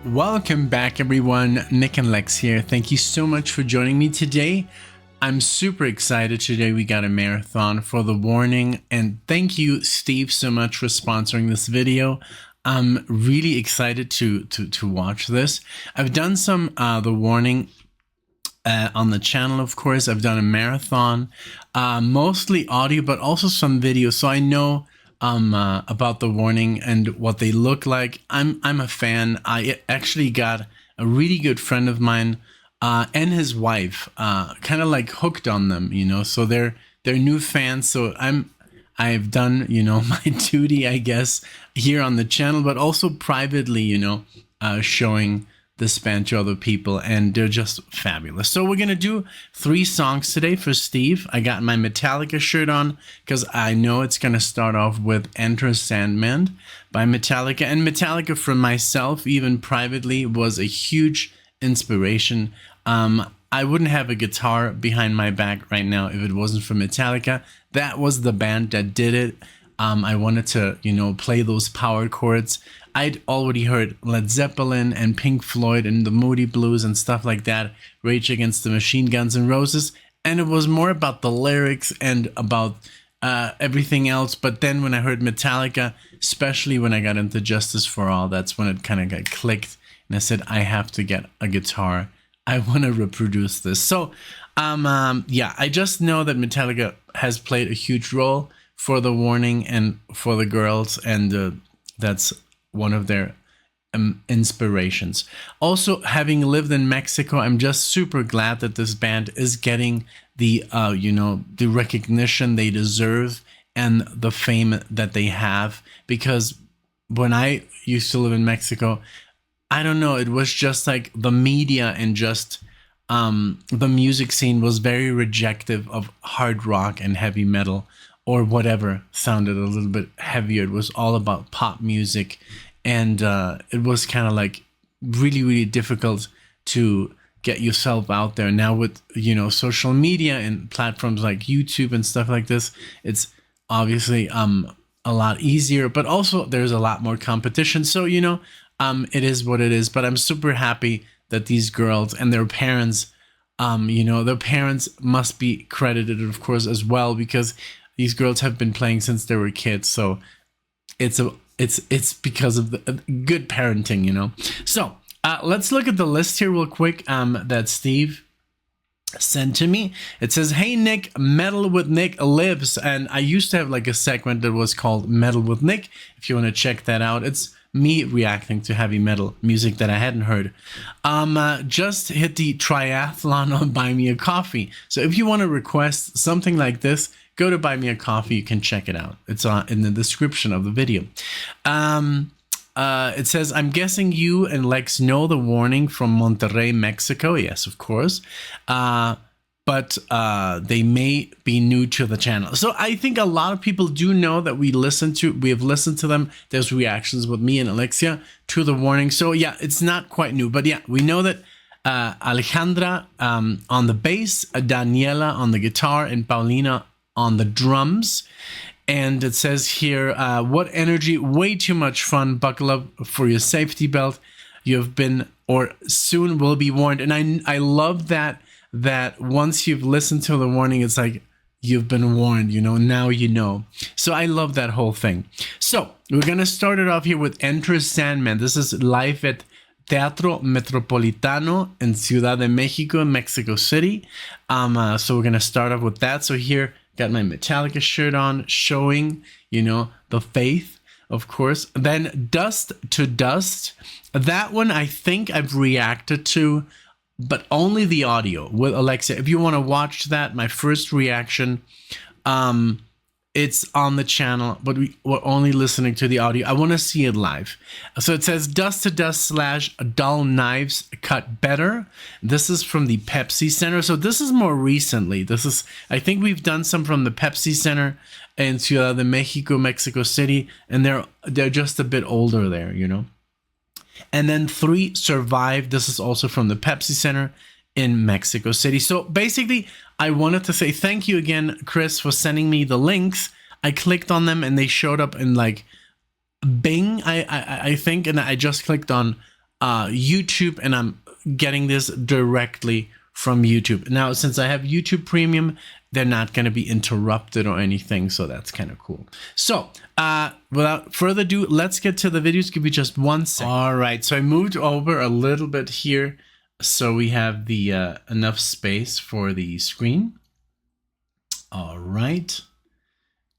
Welcome back, everyone. NicknLex here. Thank you so much for joining me today. I'm super excited today. We got a marathon for The Warning, and thank you, Steve, so much for sponsoring this video. I'm really excited to watch this. I've done some The Warning on the channel, of course. I've done a marathon, mostly audio, but also some video, so I know about The Warning and what they look like. I'm a fan. I actually got a really good friend of mine and his wife kind of like hooked on them, you know, so they're new fans. So I've done, you know, my duty, I guess, here on the channel, but also privately, you know, showing this band to other people, and they're just fabulous. So we're gonna do 3 songs today for Steve. I got my Metallica shirt on because I know it's gonna start off with Enter Sandman by Metallica, and Metallica for myself, even privately, was a huge inspiration. I wouldn't have a guitar behind my back right now if it wasn't for Metallica. That was the band that did it. I wanted to, you know, play those power chords. I'd already heard Led Zeppelin and Pink Floyd and the Moody Blues and stuff like that, Rage Against the Machine, Guns N' Roses, and it was more about the lyrics and about everything else. But then when I heard Metallica, especially when I got into Justice for All, that's when it kind of got clicked, and I said, I have to get a guitar. I want to reproduce this. So, yeah, I just know that Metallica has played a huge role for The Warning and for the girls, and that's one of their inspirations. Also, having lived in Mexico, I'm just super glad that this band is getting the you know, the recognition they deserve and the fame that they have, because when I used to live in Mexico, I don't know, it was just like the media and just the music scene was very rejective of hard rock and heavy metal, or whatever sounded a little bit heavier. It was all about pop music, and it was kind of like really difficult to get yourself out there. Now with, you know, social media and platforms like YouTube and stuff like this, it's obviously a lot easier, but also there's a lot more competition. So, you know, it is what it is. But I'm super happy that these girls and their parents, you know, their parents must be credited, of course, as well, because these girls have been playing since they were kids, so it's because of the good parenting, you know. So let's look at the list here real quick that Steve sent to me. It says, "Hey Nick, Metal with Nick lives," and I used to have like a segment that was called Metal with Nick. If you want to check that out, it's me reacting to heavy metal music that I hadn't heard. Just hit the triathlon on Buy Me a Coffee. So if you want to request something like this, go to Buy Me a Coffee. You can check it out. It's in the description of the video. It says, "I'm guessing you and Lex know The Warning from Monterrey, Mexico." Yes, of course. But they may be new to the channel. So I think a lot of people do know that we have listened to them. There's reactions with me and Alexia to The Warning. So yeah, it's not quite new. But yeah, we know that Alejandra on the bass, Daniela on the guitar, and Paulina on the drums. And it says here, "What energy, way too much fun. Buckle up for your safety belt. You have been, or soon will be warned." And I love that once you've listened to The Warning, it's like you've been warned, you know, now you know. So I love that whole thing. So we're going to start it off here with Enter Sandman. This is live at Teatro Metropolitano in Ciudad de Mexico, Mexico City. So we're going to start off with that. So here, got my Metallica shirt on, showing, you know, the faith, of course. Then Dust to Dust. That one I think I've reacted to, but only the audio with Alexa. If you want to watch that, my first reaction, it's on the channel, but we're only listening to the audio. I want to see it live. So it says Dust to Dust / Dull Knives Cut Better. This is from the Pepsi Center. So this is more recently. I think we've done some from the Pepsi Center in Ciudad de Mexico, Mexico City, and they're just a bit older there, you know. And then 3 Survive. This is also from the Pepsi Center in Mexico City. So basically, I wanted to say thank you again, Chris, for sending me the links. I clicked on them and they showed up in like Bing, I think, and I just clicked on YouTube, and I'm getting this directly from YouTube. Now, since I have YouTube Premium, they're not going to be interrupted or anything, so that's kind of cool. So, without further ado, let's get to the videos. Give me just 1 second. All right, so I moved over a little bit here, so we have the enough space for the screen. All right.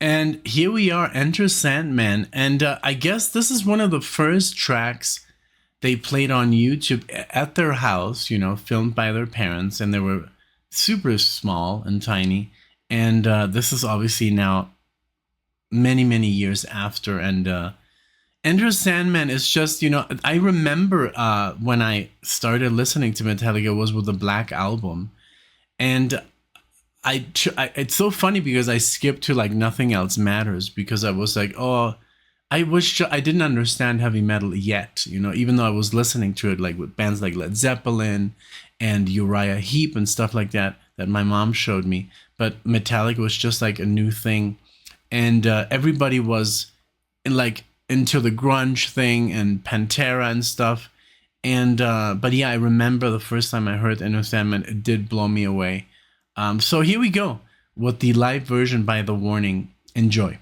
And here we are, Enter Sandman. And I guess this is one of the first tracks they played on YouTube at their house, you know, filmed by their parents, and they were super small and tiny. And this is obviously now many, many years after. And Enter Sandman is just, you know, I remember when I started listening to Metallica was with the Black Album. And it's so funny because I skipped to like Nothing Else Matters because I was like, oh, I wish I didn't understand heavy metal yet, you know, even though I was listening to it like with bands like Led Zeppelin and Uriah Heep and stuff like that my mom showed me. But Metallica was just like a new thing, and everybody was into the grunge thing and Pantera and stuff. And but yeah, I remember the first time I heard Enter Sandman, it did blow me away. So here we go with the live version by The Warning. Enjoy.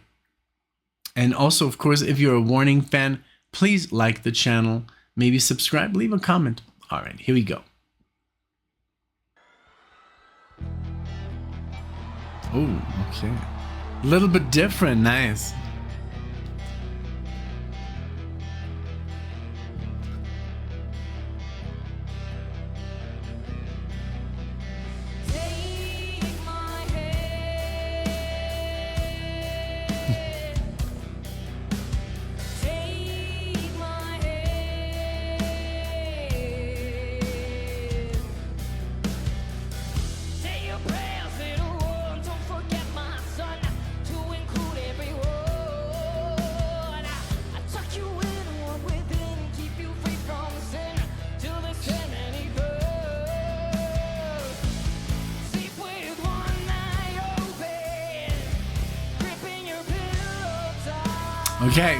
And also, of course, if you're a Warning fan, please like the channel, maybe subscribe, leave a comment. All right, here we go. Oh, okay. A little bit different, nice. Okay.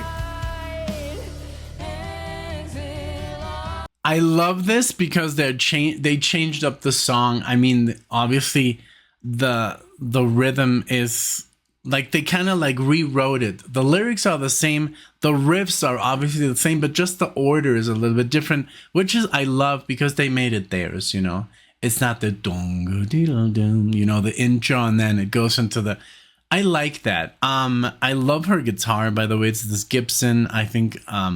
I love this because they changed up the song. I mean, obviously the rhythm is like they kind of like rewrote it. The lyrics are the same, the riffs are obviously the same, but just the order is a little bit different, which is I love because they made it theirs, you know. It's not the dong diddle dum, you know, the intro and then it goes into the I like that. I love her guitar, by the way. It's this Gibson, I think, I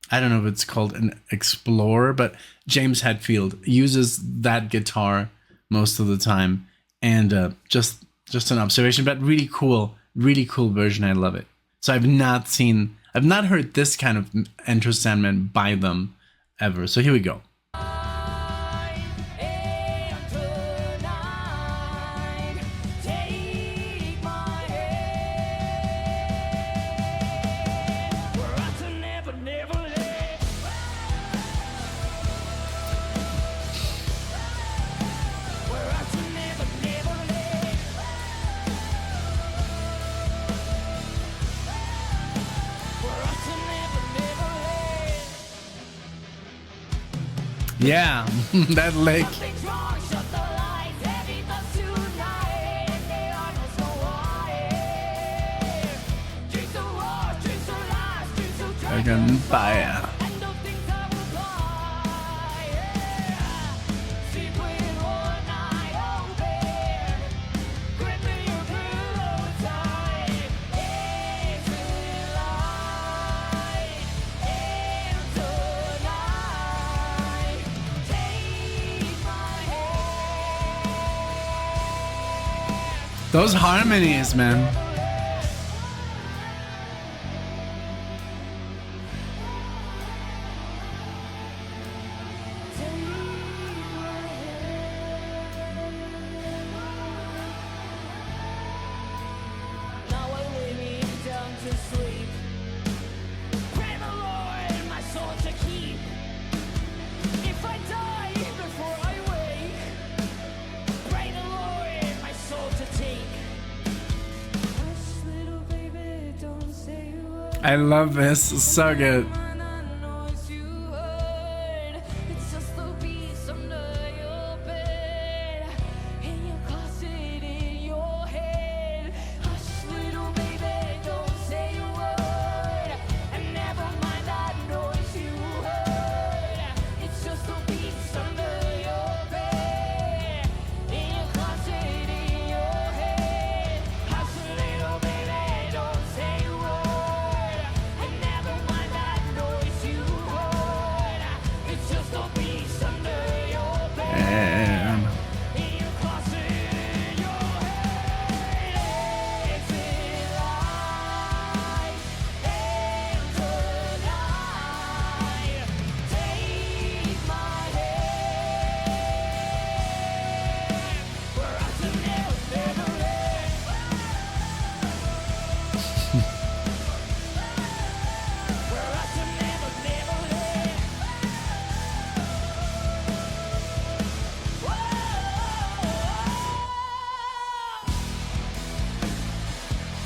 don't know if it's called an Explorer, but James Hetfield uses that guitar most of the time. And just an observation, but really cool version. I love it. So I've not heard this kind of Enter Sandman by them ever. So here we go. Yeah, that lake. I can buy it. Those harmonies, man. I love this. It's so good.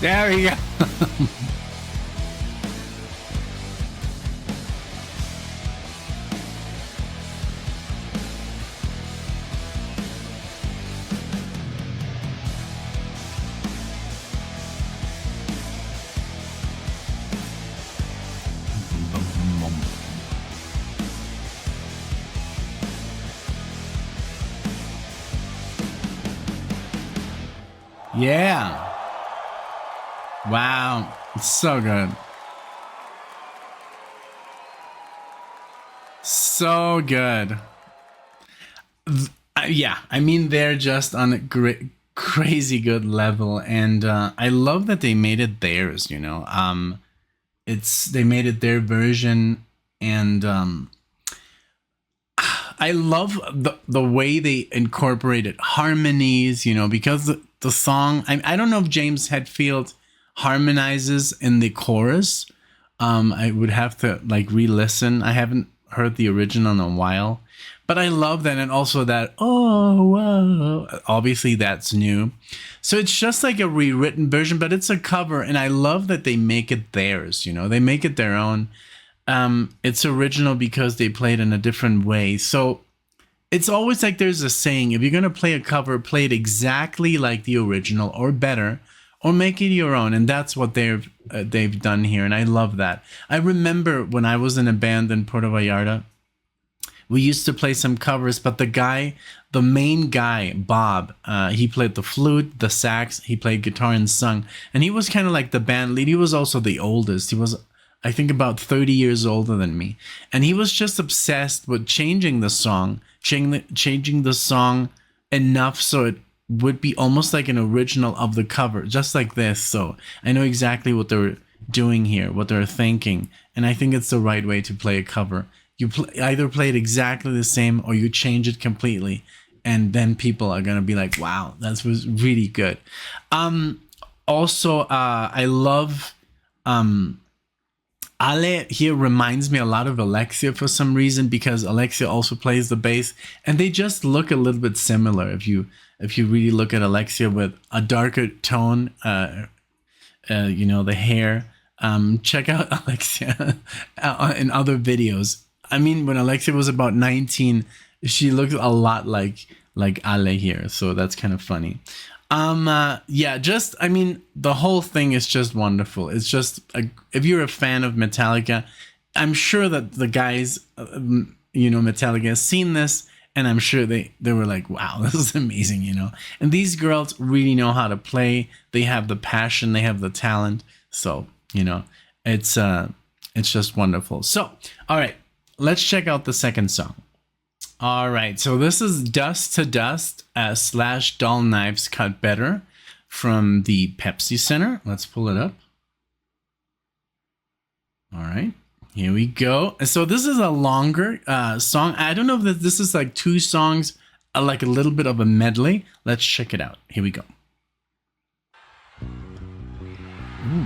There we go. Yeah. Wow. It's so good. So good. Yeah, I mean, they're just on a great, crazy good level. And I love that they made it theirs, you know. They made it their version. And I love the way they incorporated harmonies, you know, because the song, I don't know if James Hetfield harmonizes in the chorus. I would have to like re-listen. I haven't heard the original in a while, but I love that. And also that, oh, whoa, obviously that's new. So it's just like a rewritten version, but it's a cover. And I love that they make it theirs, you know, they make it their own. It's original because they played in a different way. So it's always like there's a saying, if you're going to play a cover, play it exactly like the original or better, or make it your own. And that's what they've done here. And I love that. I remember when I was in a band in Puerto Vallarta, we used to play some covers, but the main guy, Bob, he played the flute, the sax, he played guitar and sung. And he was kind of like the band lead. He was also the oldest. He was, I think, about 30 years older than me. And he was just obsessed with changing the song enough so it would be almost like an original of the cover, just like this. So I know exactly what they're doing here, what they're thinking. And I think it's the right way to play a cover. You either play it exactly the same or you change it completely. And then people are going to be like, wow, that was really good. Also, I love... Ale here reminds me a lot of Alexia for some reason, because Alexia also plays the bass, and they just look a little bit similar. If you really look at Alexia with a darker tone, you know, the hair. Check out Alexia in other videos. I mean, when Alexia was about 19, she looked a lot like Ale here, so that's kind of funny. Yeah, just, I mean, the whole thing is just wonderful. It's just, if you're a fan of Metallica, I'm sure that the guys, you know, Metallica has seen this, and I'm sure they were like, wow, this is amazing, you know. And these girls really know how to play. They have the passion, they have the talent. So, you know, it's just wonderful. So, all right, let's check out the second song. All right, so this is Dust to Dust / Dull Knives Cut Better from the Pepsi Center. Let's pull it up. All right, here we go. So this is a longer song. I don't know if this is like two songs, like a little bit of a medley. Let's check it out. Here we go. Ooh.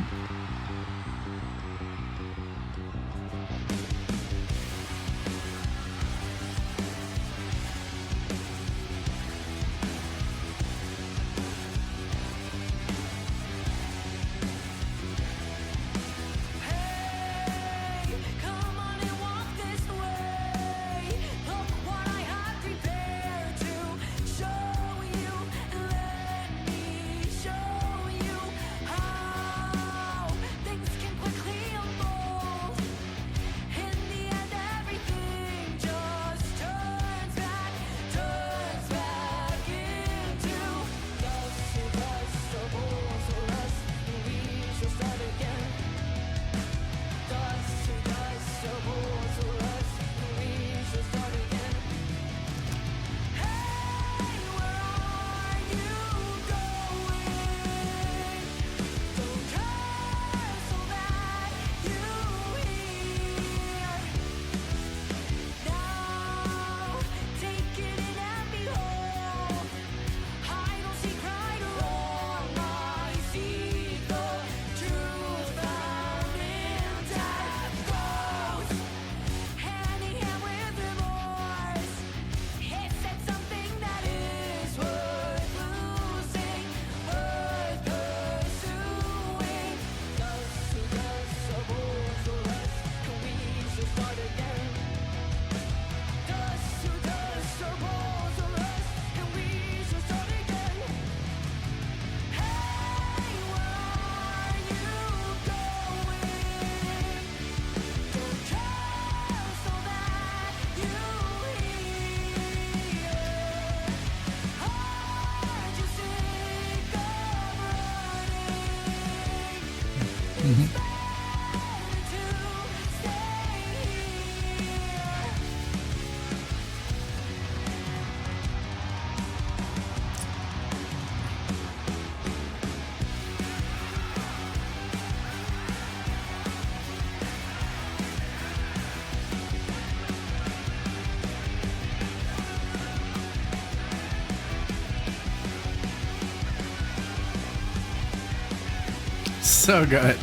So good.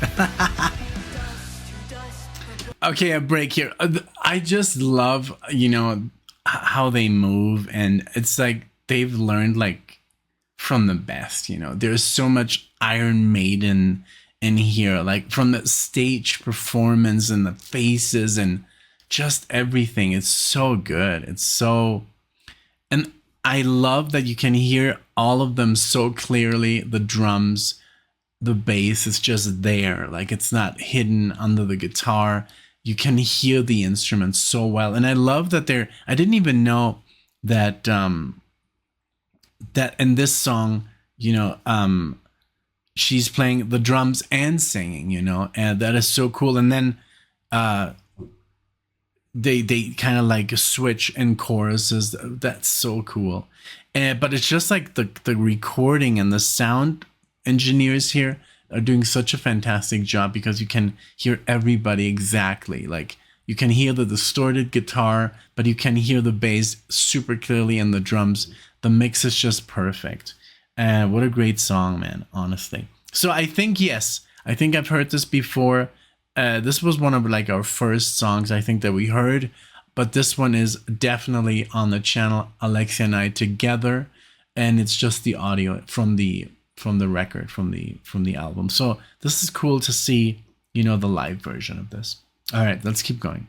Okay, a break here. I just love, how they move, and it's like they've learned like from the best. There's so much Iron Maiden in here, like from the stage performance and the faces and just everything. It's so good. It's so, and I love that you can hear all of them so clearly. The drums, the bass is just there, like it's not hidden under the guitar. You can hear the instruments so well, and I love that I didn't even know that that in this song, she's playing the drums and singing, and that is so cool. And then they kind of like switch in choruses. That's so cool. But it's just like the recording and the sound engineers here are doing such a fantastic job, because you can hear everybody exactly. Like you can hear the distorted guitar, but you can hear the bass super clearly, and the drums. The mix is just perfect. What a great song, man, honestly. So I think, yes, I think I've heard this before. This was one of like our first songs I think that we heard, but this one is definitely on the channel, Alexia and I together, and it's just the audio from the record, from the album. So this is cool to see, the live version of this. All right, let's keep going.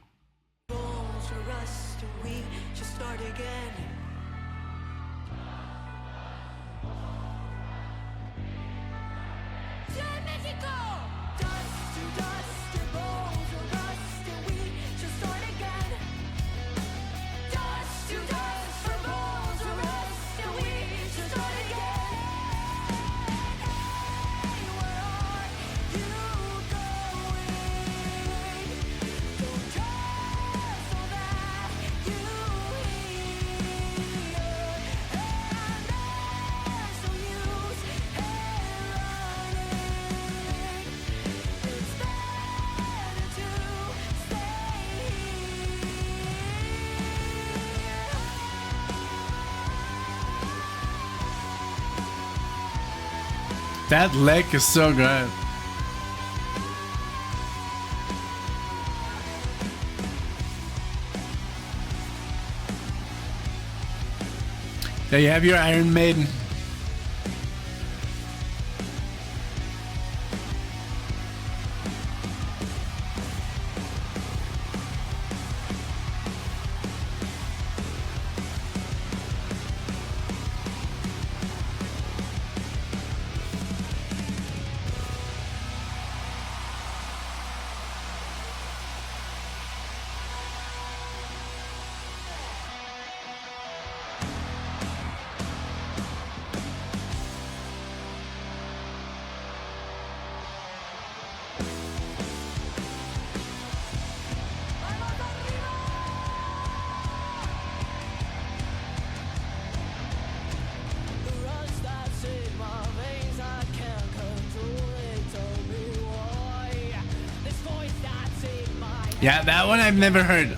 That lick is so good. There you have your Iron Maiden. Yeah, that one I've never heard.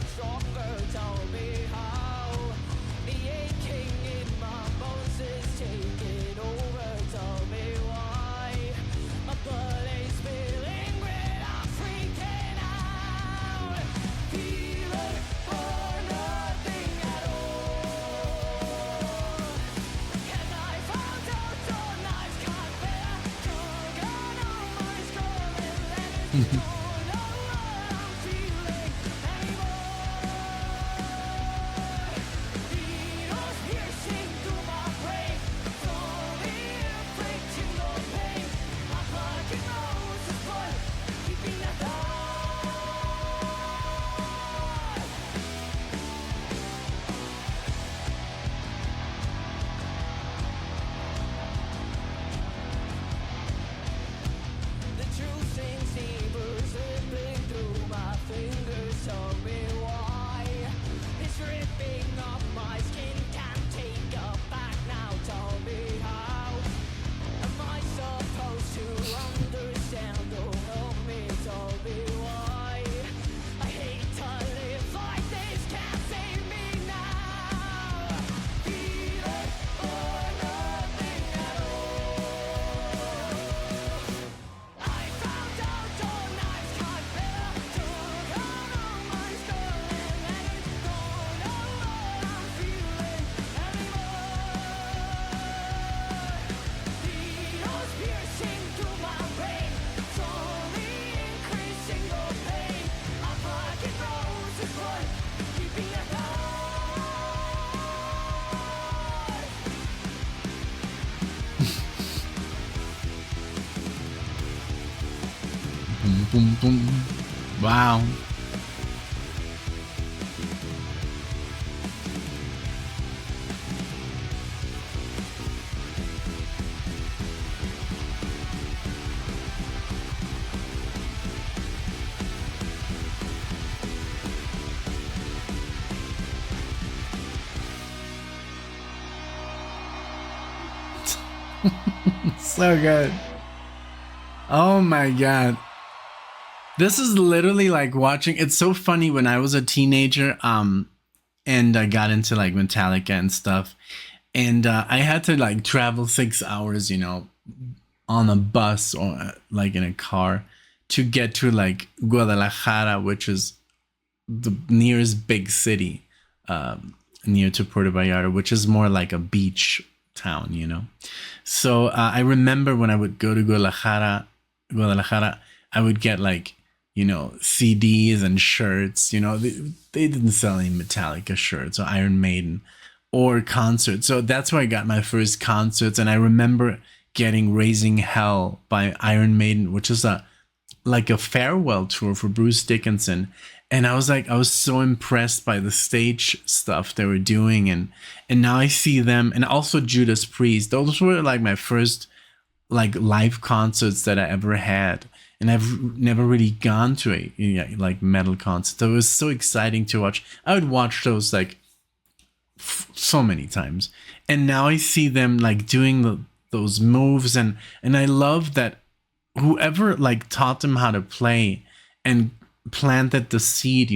boom, boom. Wow. So good. Oh my god. This is literally like watching. It's so funny. When I was a teenager, and I got into like Metallica and stuff, and I had to like travel 6 hours, on a bus or like in a car to get to like Guadalajara, which is the nearest big city, near to Puerto Vallarta, which is more like a beach town. So I remember when I would go to Guadalajara, I would get like, CDs and shirts. They didn't sell any Metallica shirts or Iron Maiden or concerts. So that's where I got my first concerts. And I remember getting Raising Hell by Iron Maiden, which is like a farewell tour for Bruce Dickinson. And I was so impressed by the stage stuff they were doing, and now I see them, and also Judas Priest. Those were like my first like live concerts that I ever had, and I've never really gone to a like metal concert. So it was so exciting to watch. I would watch those like so many times, and now I see them like doing those moves, and I love that whoever like taught them how to play and planted the seed,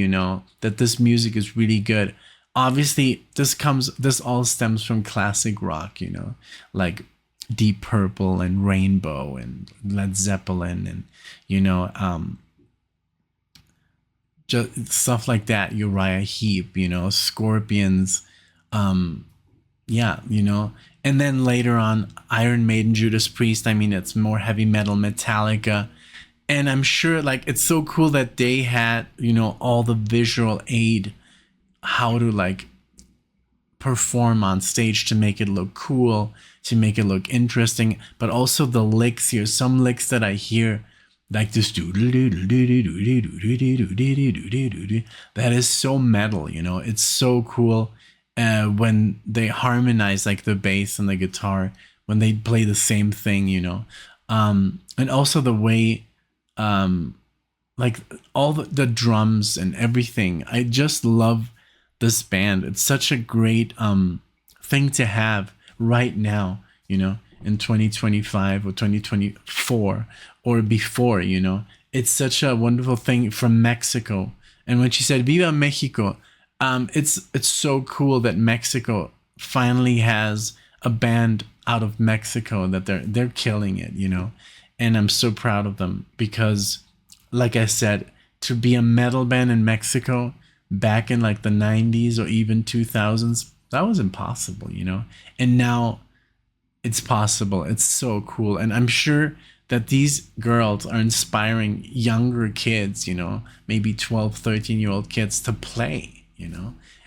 that this music is really good. Obviously, this all stems from classic rock, like Deep Purple and Rainbow and Led Zeppelin, and just stuff like that. Uriah Heep, Scorpions, yeah, and then later on Iron Maiden, Judas Priest. I mean, it's more heavy metal, Metallica. And I'm sure like it's so cool that they had, all the visual aid, how to like perform on stage to make it look cool, to make it look interesting, but also the licks here. Some licks that I hear, like this, that is so metal, it's so cool. When they harmonize like the bass and the guitar, when they play the same thing, and also the way, like all the drums and everything. I just love this band. It's such a great thing to have right now, in 2025 or 2024 or before. It's such a wonderful thing from Mexico. And when she said Viva Mexico, it's so cool that Mexico finally has a band out of Mexico, that they're killing it, and I'm so proud of them, because like I said, to be a metal band in Mexico back in like the 90s or even 2000s, that was impossible, and now it's possible. It's so cool. And I'm sure that these girls are inspiring younger kids, maybe 12, 13-year-old kids to play,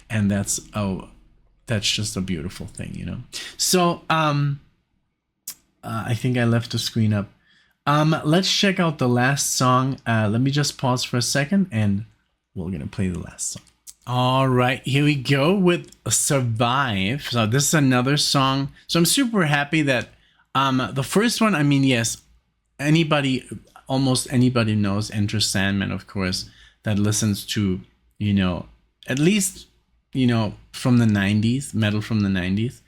and that's just a beautiful thing, So I think I left the screen up. Let's check out the last song. Let me just pause for a second, and we're gonna play the last song. All right, here we go with Survive. So this is another song. So I'm super happy that the first one, I mean, yes, almost anybody knows Enter Sandman, of course, that listens to, at least, from the 90s, metal from the 90s.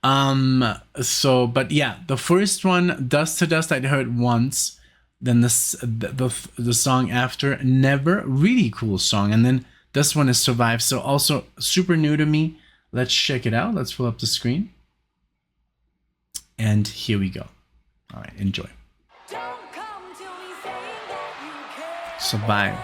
But yeah, the first one, Dust to Dust, I'd heard once. Then the song after, Never, really cool song. And then this one is Survive. So also super new to me. Let's check it out. Let's pull up the screen. And here we go. All right, enjoy. Survive.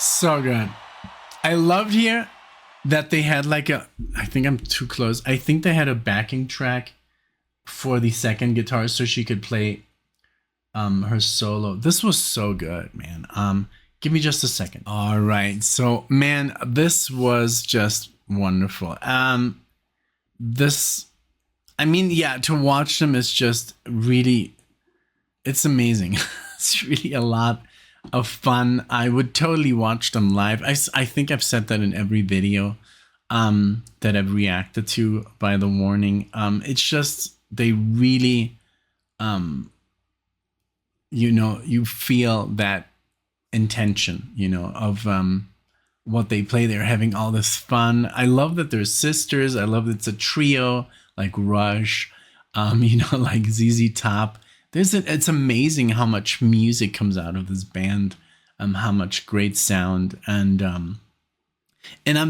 So good. I loved here that they had like a, I think I'm too close. I think they had a backing track for the second guitar so she could play her solo. This was so good, man. Give me just a second. All right. So, man, this was just wonderful. This, I mean, yeah, to watch them is just really, it's amazing. It's really a lot of fun. I would totally watch them live. I think I've said that in every video that I've reacted to by the warning. It's just, they really, you know, you feel that intention, you know, of what they play. They're having all this fun. I love that they're sisters. I love that it's a trio like Rush, you know, like ZZ Top. It's amazing how much music comes out of this band, how much great sound, and I'm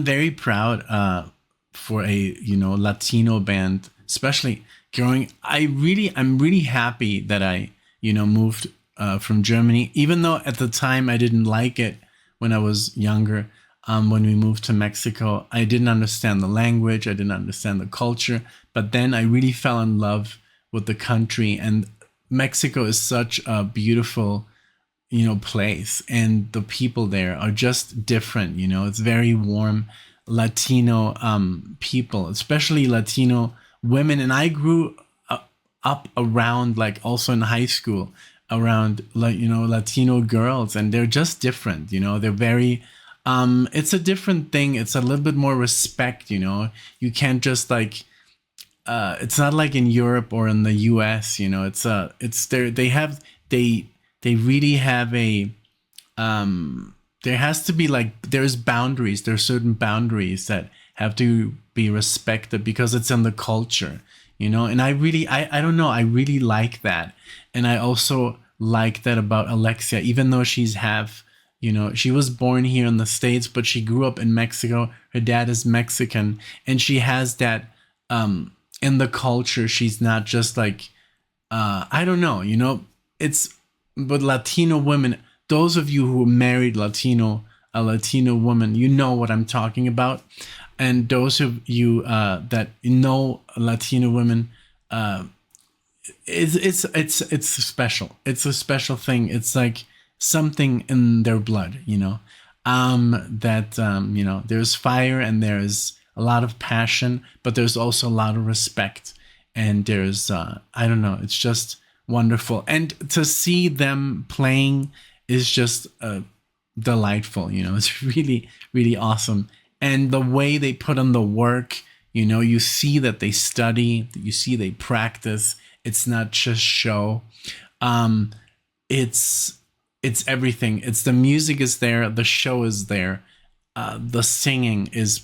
very proud for a, you know, Latino band, especially growing. I'm really happy that I, you know, moved from Germany, even though at the time I didn't like it when I was younger. When we moved to Mexico, I didn't understand the language, I didn't understand the culture, but then I really fell in love with the country. And Mexico is such a beautiful, you know, place, and the people there are just different. You know, it's very warm Latino people, especially Latino women. And I grew up around, like, also in high school, around, like, you know, Latino girls, and they're just different. You know, they're very it's a different thing. It's a little bit more respect. You know, you can't just like it's not like in Europe or in the US. You know, it's there. They really have a there has to be, like, there's boundaries. There's certain boundaries that have to be respected because it's in the culture, you know. And I don't know, I really like that. And I also like that about Alexia, even though she's half, you know, she was born here in the States, but she grew up in Mexico. Her dad is Mexican, and she has that in the culture. She's not just like I don't know, you know. It's, but Latino women, those of you who married a Latino woman, you know what I'm talking about. And those of you that know Latino women, it's special. It's a special thing. It's like something in their blood, you know. That you know, there's fire and there's a lot of passion, but there's also a lot of respect. And there's I don't know, it's just wonderful. And to see them playing is just delightful, you know. It's really, really awesome. And the way they put on the work, you know, you see that they study, you see they practice. It's not just show. It's everything. It's the music is there, the show is there, the singing is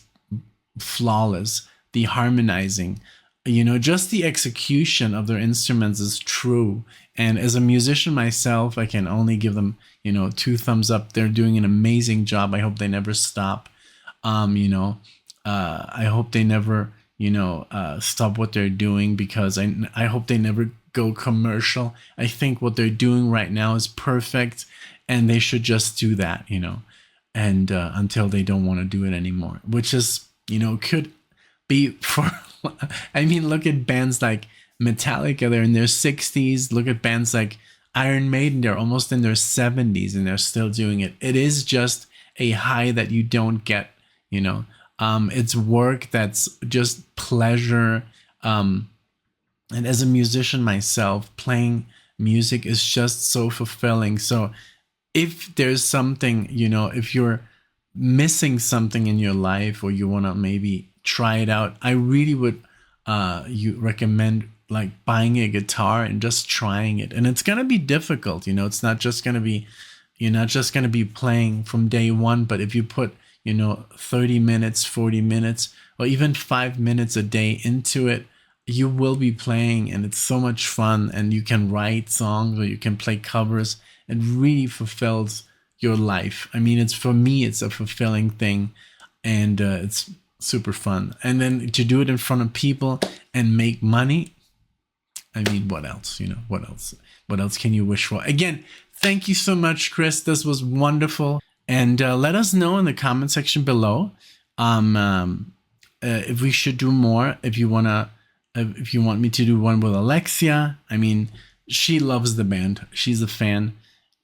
flawless, the harmonizing, you know, just the execution of their instruments is true. And as a musician myself, I can only give them, you know, 2 thumbs up. They're doing an amazing job. I hope they never stop. You know, I hope they never, you know, stop what they're doing, because I hope they never go commercial. I think what they're doing right now is perfect, and they should just do that, you know, and until they don't want to do it anymore, which is, you know, could be for, I mean, look at bands like Metallica, they're in their 60s. Look at bands like Iron Maiden, they're almost in their 70s and they're still doing it. It is just a high that you don't get, you know. It's work that's just pleasure. And as a musician myself, playing music is just so fulfilling. So if there's something, you know, if you're missing something in your life, or you want to maybe try it out, I really would you recommend like buying a guitar and just trying it. And it's going to be difficult, you know. It's not just going to be, you're not just going to be playing from day one, but if you put, you know, 30 minutes, 40 minutes, or even 5 minutes a day into it, you will be playing, and it's so much fun. And you can write songs or you can play covers. It really fulfills your life. I mean, it's, for me, it's a fulfilling thing, and it's super fun. And then to do it in front of people and make money, I mean, what else, you know, what else can you wish for? Again, thank you so much, Chris. This was wonderful. And let us know in the comment section below if we should do more. If you want me to do one with Alexia. I mean, she loves the band. She's a fan.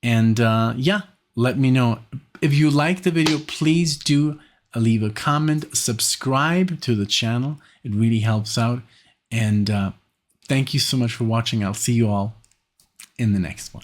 And yeah, let me know. If you like the video, please do leave a comment, subscribe to the channel. It really helps out. And thank you so much for watching. I'll see you all in the next one.